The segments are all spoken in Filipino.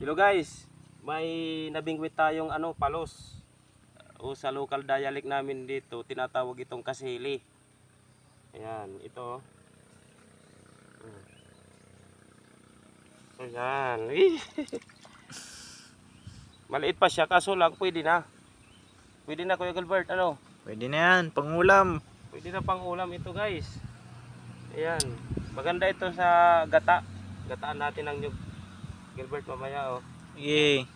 Hello guys, may nabingwit tayong palos. O sa local dialect namin dito, tinatawag itong kasili. Ayan, ito. Ayan. Maliit pa siya, kaso lang pwede na. Pwede na Kuya Gilbert, ano? Pwede na yan, pangulam. Pwede na pang ulam ito guys. Ayan. Maganda ito sa gata. Gataan natin ng nyug. Gilbert mamaya oh. Yay.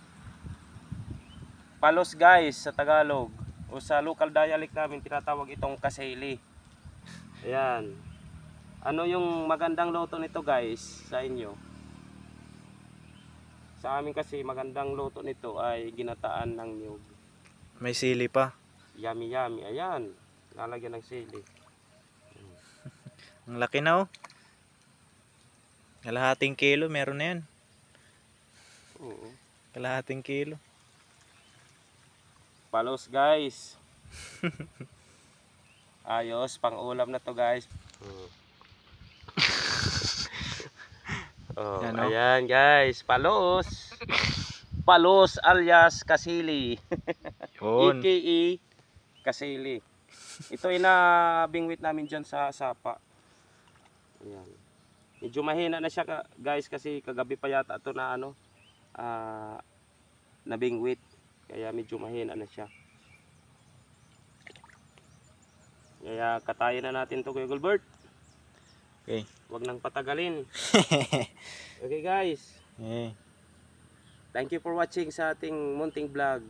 Palos guys sa Tagalog. O sa local dialect namin tinatawag itong kasili. Ayan. Ano yung magandang luto nito guys sa inyo? Sa amin kasi magandang luto nito ay ginataan ng niyog. May sili pa. Yummy yummy. Ayan. Lalagyan ng sili. Ang laki na oh. Kalahating kilo meron na yan. Oo. Kalahating kilo. Palos guys. Ayos, pang ulam na to guys. Oh, Yan, oh. ayan guys, palos. Palos alias kasili. Yun. AKA kasili. Ito ay nabingwit namin dyan sa sapa. Ayan. Medyo mahina na siya guys kasi kagabi pa yata ito na nabingwit. Kaya medyo mahina na siya. Kaya katayin na natin to Kuya Gilbert. Okay. Huwag nang patagalin. Okay guys. Eh. Thank you for watching sa ating munting vlog.